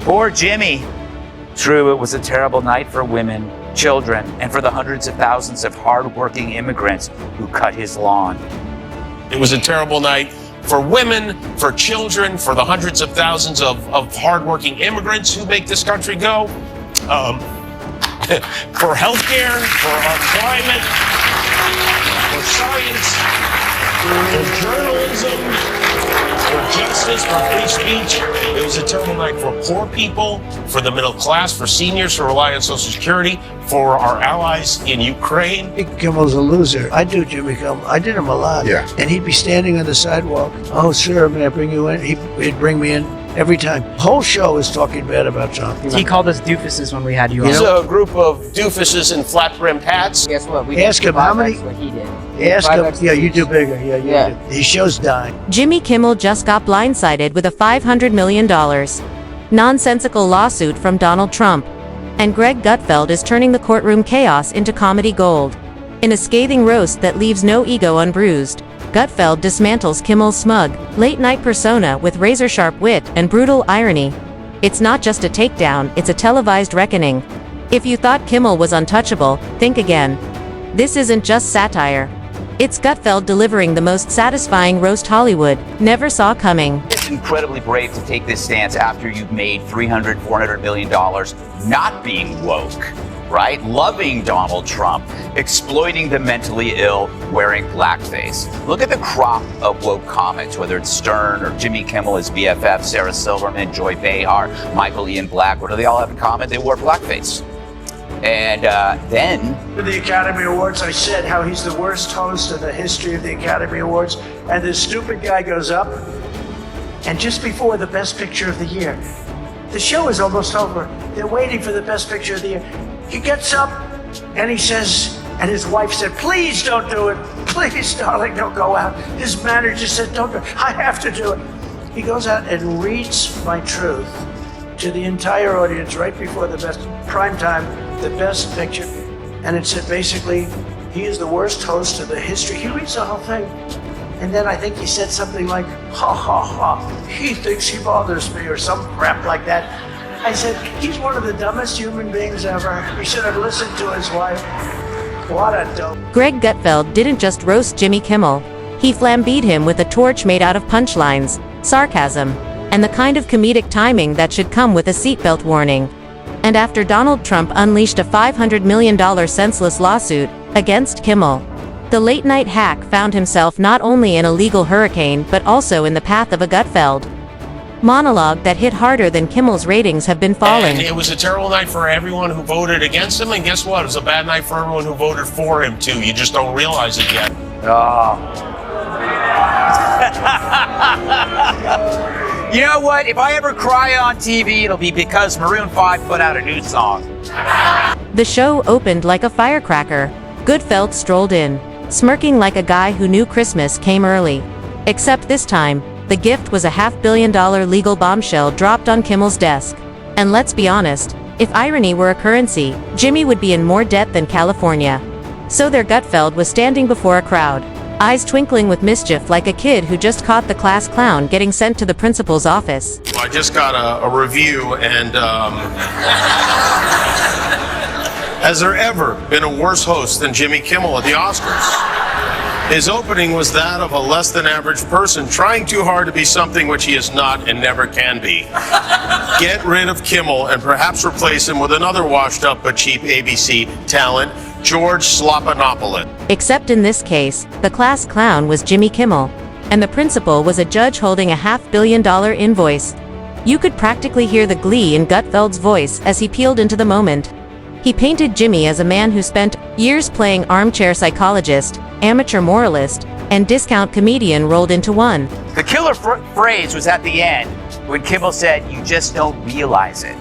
Poor Jimmy. True, it was a terrible night for women, children, and for the hundreds of thousands of hard-working immigrants who cut his lawn. It was a terrible night for women, for children, for the hundreds of thousands of hardworking immigrants who make this country go, for healthcare, for our climate, for science, for journalism, for justice, for free speech. It was a terrible night for poor people, for the middle class, for seniors who rely on Social Security, for our allies in Ukraine. Jimmy Kimmel's a loser. I do Jimmy Kimmel. I did him a lot. Yeah. And he'd be standing on the sidewalk. Oh, sir, may I bring you in? He'd bring me in every time. The whole show is talking bad about Trump. He called us doofuses when we had you on. He's a group of doofuses in flat-brimmed hats. Guess what? We Ask him how many. what he did. Ask him. Yeah, you do bigger. Yeah. Yeah. His show's dying. Jimmy Kimmel just got blindsided with a $500 million nonsensical lawsuit from Donald Trump. And Greg Gutfeld is turning the courtroom chaos into comedy gold. In a scathing roast that leaves no ego unbruised, Gutfeld dismantles Kimmel's smug, late-night persona with razor-sharp wit and brutal irony. It's not just a takedown, it's a televised reckoning. If you thought Kimmel was untouchable, think again. This isn't just satire. It's Gutfeld delivering the most satisfying roast Hollywood never saw coming. It's incredibly brave to take this stance after you've made $400 million not being woke, right? Loving Donald Trump, exploiting the mentally ill, wearing blackface. Look at the crop of woke comics, whether it's Stern or Jimmy Kimmel, his BFF, Sarah Silverman, Joy Behar, Michael Ian Black. What do they all have in common? They wore blackface. And then For the Academy Awards, I said how he's the worst host in the history of the Academy Awards. And this stupid guy goes up, and just before the Best Picture of the Year, the show is almost over. They're waiting for the Best Picture of the Year. He gets up, and he says, and his wife said, please don't do it. Please, darling, don't go out. His manager said, don't do it. I have to do it. He goes out and reads my truth to the entire audience right before the best prime time, the Best Picture. And it said basically, he is the worst host of the history. He reads the whole thing. And then I think he said something like, ha ha ha, he thinks he bothers me, or some crap like that. I said, he's one of the dumbest human beings ever. He should have listened to his wife. What a dope. Greg Gutfeld didn't just roast Jimmy Kimmel. He flambeed him with a torch made out of punchlines, sarcasm, and the kind of comedic timing that should come with a seatbelt warning. And after Donald Trump unleashed a $500 million senseless lawsuit against Kimmel, the late-night hack found himself not only in a legal hurricane but also in the path of a Gutfeld monologue that hit harder than Kimmel's ratings have been falling. And it was a terrible night for everyone who voted against him, and guess what? It was a bad night for everyone who voted for him, too. You just don't realize it yet. You know what? If I ever cry on TV, it'll be because Maroon 5 put out a new song. The show opened like a firecracker. Gutfeld strolled in, smirking like a guy who knew Christmas came early. Except this time, the gift was a $500 million legal bombshell dropped on Kimmel's desk. And let's be honest, if irony were a currency, Jimmy would be in more debt than California. So there Gutfeld was standing before a crowd, eyes twinkling with mischief like a kid who just caught the class clown getting sent to the principal's office. Well, I just got a review, and has there ever been a worse host than Jimmy Kimmel at the Oscars? His opening was that of a less than average person trying too hard to be something which he is not and never can be. Get rid of Kimmel and perhaps replace him with another washed up but cheap ABC talent, George Slopanopoulos. Except in this case, the class clown was Jimmy Kimmel, and the principal was a judge holding a $500 million invoice. You could practically hear the glee in Gutfeld's voice as he peeled into the moment. He painted Jimmy as a man who spent years playing armchair psychologist, amateur moralist, and discount comedian rolled into one. The killer phrase was at the end when Kimmel said, "You just don't realize it."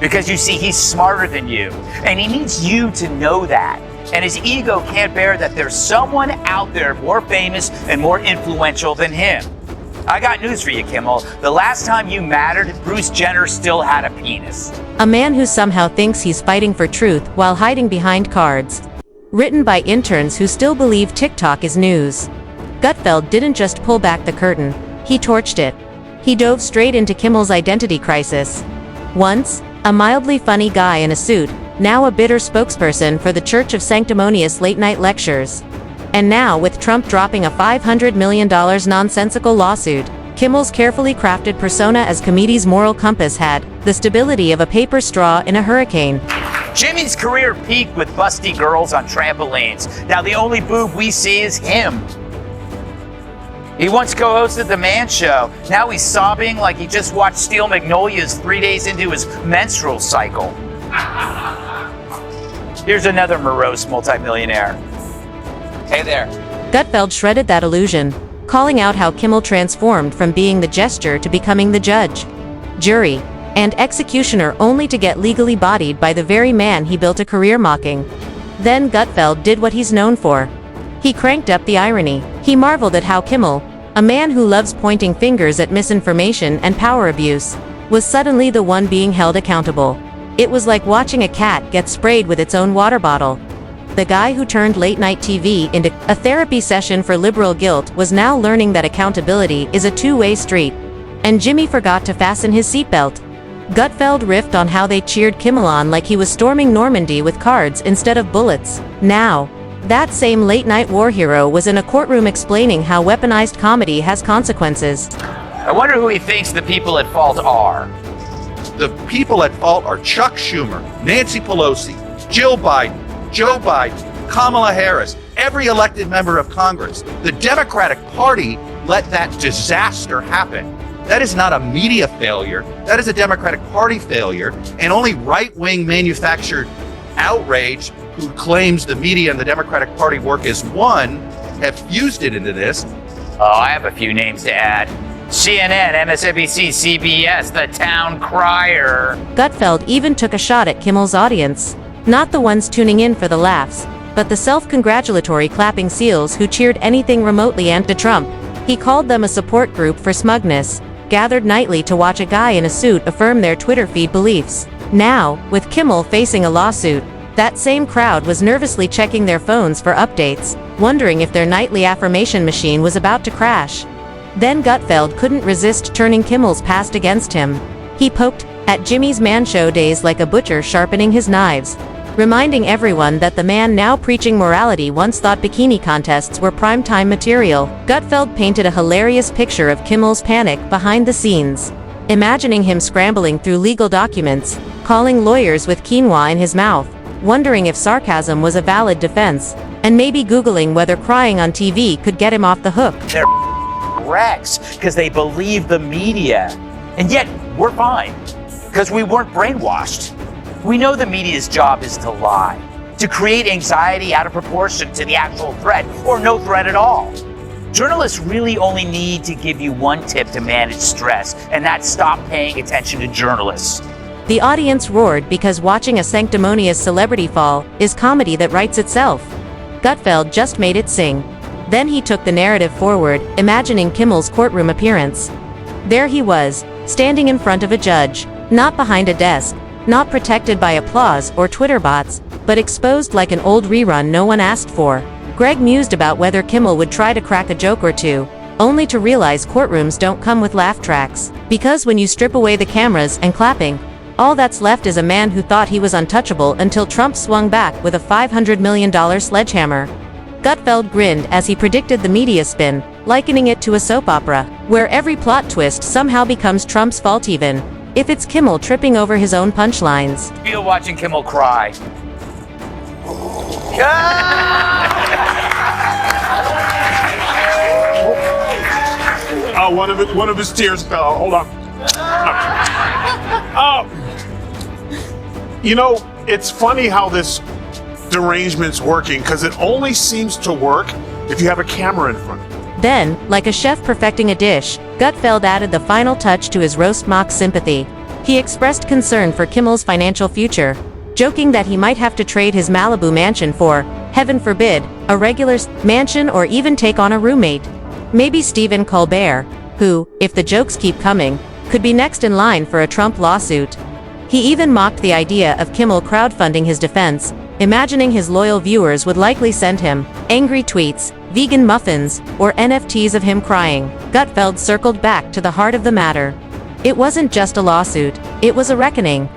Because you see, he's smarter than you, and he needs you to know that. And his ego can't bear that there's someone out there more famous and more influential than him. I got news for you, Kimmel. The last time you mattered, Bruce Jenner still had a penis. A man who somehow thinks he's fighting for truth while hiding behind cards. Written by interns who still believe TikTok is news. Gutfeld didn't just pull back the curtain, he torched it. He dove straight into Kimmel's identity crisis. Once, a mildly funny guy in a suit, now a bitter spokesperson for the Church of Sanctimonious late-night lectures. And now, with Trump dropping a $500 million nonsensical lawsuit, Kimmel's carefully crafted persona as comedian's moral compass had the stability of a paper straw in a hurricane. Jimmy's career peaked with busty girls on trampolines. Now the only boob we see is him. He once co-hosted The Man Show. Now he's sobbing like he just watched Steel Magnolias 3 days into his menstrual cycle. Here's another morose multimillionaire. Hey there. Gutfeld shredded that illusion, calling out how Kimmel transformed from being the jester to becoming the judge, jury, and executioner, only to get legally bodied by the very man he built a career mocking. Then Gutfeld did what he's known for. He cranked up the irony. He marveled at how Kimmel, a man who loves pointing fingers at misinformation and power abuse, was suddenly the one being held accountable. It was like watching a cat get sprayed with its own water bottle. The guy who turned late-night TV into a therapy session for liberal guilt was now learning that accountability is a two-way street. And Jimmy forgot to fasten his seatbelt. Gutfeld riffed on how they cheered Kimmel on like he was storming Normandy with cards instead of bullets. Now, that same late-night war hero was in a courtroom explaining how weaponized comedy has consequences. I wonder who he thinks the people at fault are. The people at fault are Chuck Schumer, Nancy Pelosi, Jill Biden, Joe Biden, Kamala Harris, every elected member of Congress. The Democratic Party let that disaster happen. That is not a media failure. That is a Democratic Party failure. And only right-wing manufactured outrage who claims the media and the Democratic Party work as one have fused it into this. Oh, I have a few names to add. CNN, MSNBC, CBS, the town crier. Gutfeld even took a shot at Kimmel's audience. Not the ones tuning in for the laughs, but the self-congratulatory clapping seals who cheered anything remotely anti-Trump. He called them a support group for smugness, gathered nightly to watch a guy in a suit affirm their Twitter feed beliefs. Now, with Kimmel facing a lawsuit, that same crowd was nervously checking their phones for updates, wondering if their nightly affirmation machine was about to crash. Then Gutfeld couldn't resist turning Kimmel's past against him. He poked at Jimmy's Man Show days like a butcher sharpening his knives, reminding everyone that the man now preaching morality once thought bikini contests were primetime material. Gutfeld painted a hilarious picture of Kimmel's panic behind the scenes, imagining him scrambling through legal documents, calling lawyers with quinoa in his mouth, wondering if sarcasm was a valid defense, and maybe Googling whether crying on TV could get him off the hook. They're wrecks because they believe the media. And yet, we're fine because we weren't brainwashed. We know the media's job is to lie, to create anxiety out of proportion to the actual threat or no threat at all. Journalists really only need to give you one tip to manage stress, and that's stop paying attention to journalists. The audience roared because watching a sanctimonious celebrity fall is comedy that writes itself. Gutfeld just made it sing. Then he took the narrative forward, imagining Kimmel's courtroom appearance. There he was, standing in front of a judge, not behind a desk, not protected by applause or Twitter bots, but exposed like an old rerun no one asked for. Greg mused about whether Kimmel would try to crack a joke or two, only to realize courtrooms don't come with laugh tracks, because when you strip away the cameras and clapping, all that's left is a man who thought he was untouchable until Trump swung back with a $500 million sledgehammer. Gutfeld grinned as he predicted the media spin, likening it to a soap opera, where every plot twist somehow becomes Trump's fault even if it's Kimmel tripping over his own punchlines. Feel watching Kimmel cry. Oh, one of his tears fell. Hold on. You know, it's funny how this derangement's working, because it only seems to work if you have a camera in front of you. Then, like a chef perfecting a dish, Gutfeld added the final touch to his roast mock sympathy. He expressed concern for Kimmel's financial future, joking that he might have to trade his Malibu mansion for, heaven forbid, a regular mansion or even take on a roommate. Maybe Stephen Colbert, who, if the jokes keep coming, could be next in line for a Trump lawsuit. He even mocked the idea of Kimmel crowdfunding his defense, imagining his loyal viewers would likely send him angry tweets, vegan muffins, or NFTs of him crying. Gutfeld circled back to the heart of the matter. It wasn't just a lawsuit, it was a reckoning.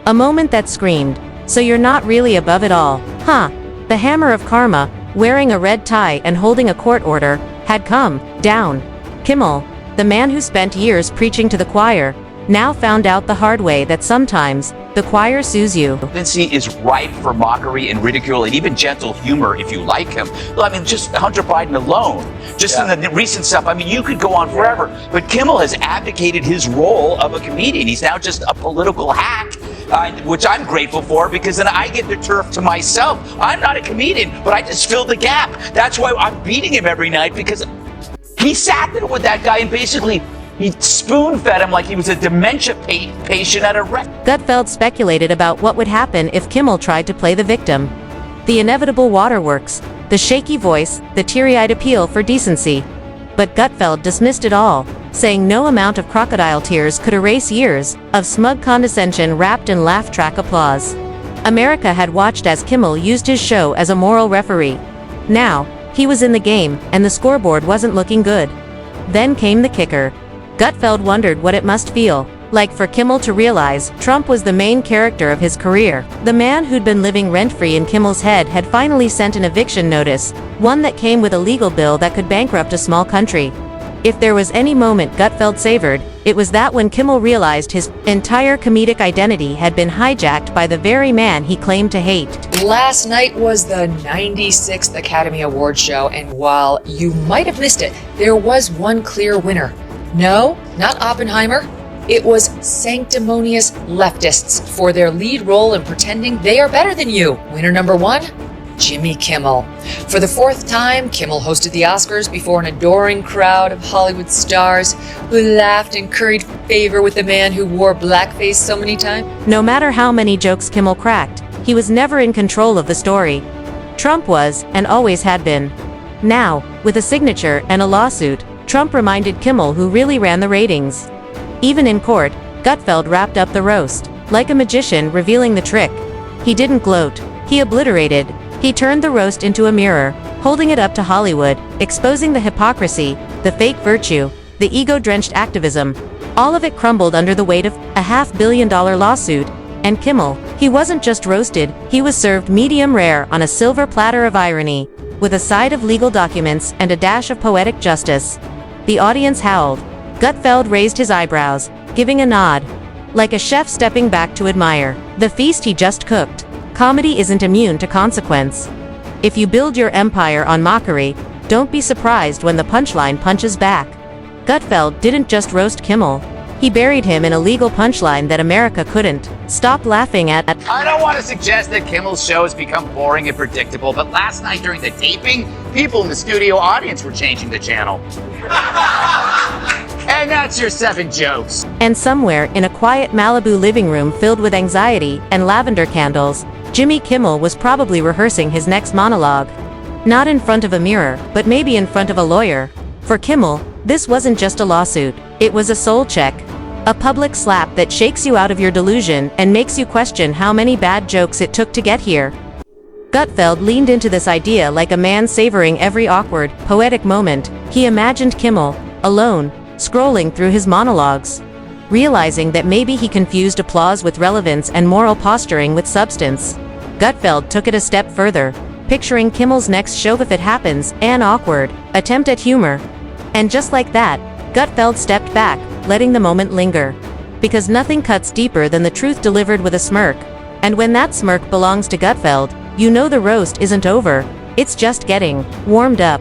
A moment that screamed, "So you're not really above it all, huh?" The hammer of karma, wearing a red tie and holding a court order, had come down. Kimmel, the man who spent years preaching to the choir, now found out the hard way that sometimes the choir sues you. Presidency is ripe for mockery and ridicule and even gentle humor if you like him. Well, I mean, just Hunter Biden alone, just in the recent stuff, I mean, you could go on forever. But Kimmel has abdicated his role of a comedian. He's now just a political hack, which I'm grateful for, because then I get the turf to myself. I'm not a comedian, but I just fill the gap. That's why I'm beating him every night, because he sat there with that guy and basically he spoon-fed him like he was a dementia patient at a Gutfeld speculated about what would happen if Kimmel tried to play the victim. The inevitable waterworks, the shaky voice, the teary-eyed appeal for decency. But Gutfeld dismissed it all, saying no amount of crocodile tears could erase years of smug condescension wrapped in laugh-track applause. America had watched as Kimmel used his show as a moral referee. Now, he was in the game, and the scoreboard wasn't looking good. Then came the kicker. Gutfeld wondered what it must feel like for Kimmel to realize Trump was the main character of his career. The man who'd been living rent-free in Kimmel's head had finally sent an eviction notice, one that came with a legal bill that could bankrupt a small country. If there was any moment Gutfeld savored, it was that when Kimmel realized his entire comedic identity had been hijacked by the very man he claimed to hate. Last night was the 96th Academy Awards show, and while you might have missed it, there was one clear winner. No, not Oppenheimer. It was sanctimonious leftists for their lead role in pretending they are better than you. Winner number one, Jimmy Kimmel. For the fourth time, Kimmel hosted the Oscars before an adoring crowd of Hollywood stars who laughed and curried favor with the man who wore blackface so many times. No matter how many jokes Kimmel cracked, he was never in control of the story. Trump was, and always had been. Now, with a signature and a lawsuit, Trump reminded Kimmel who really ran the ratings. Even in court, Gutfeld wrapped up the roast, like a magician revealing the trick. He didn't gloat, he obliterated. He turned the roast into a mirror, holding it up to Hollywood, exposing the hypocrisy, the fake virtue, the ego-drenched activism. All of it crumbled under the weight of a $500 million lawsuit. And Kimmel, he wasn't just roasted, he was served medium rare on a silver platter of irony, with a side of legal documents and a dash of poetic justice. The audience howled. Gutfeld raised his eyebrows, giving a nod, like a chef stepping back to admire the feast he just cooked. Comedy isn't immune to consequence. If you build your empire on mockery, don't be surprised when the punchline punches back. Gutfeld didn't just roast Kimmel. He buried him in a legal punchline that America couldn't stop laughing at. I don't want to suggest that Kimmel's show has become boring and predictable, but last night during the taping, people in the studio audience were changing the channel. And that's your 7 jokes. And somewhere in a quiet Malibu living room filled with anxiety and lavender candles, Jimmy Kimmel was probably rehearsing his next monologue. Not in front of a mirror, but maybe in front of a lawyer. For Kimmel, this wasn't just a lawsuit, it was a soul check. A public slap that shakes you out of your delusion and makes you question how many bad jokes it took to get here. Gutfeld leaned into this idea like a man savoring every awkward, poetic moment. He imagined Kimmel, alone, scrolling through his monologues, realizing that maybe he confused applause with relevance and moral posturing with substance. Gutfeld took it a step further, picturing Kimmel's next show if it happens, an awkward attempt at humor. And just like that, Gutfeld stepped back, letting the moment linger. Because nothing cuts deeper than the truth delivered with a smirk. And when that smirk belongs to Gutfeld, you know the roast isn't over, it's just getting warmed up.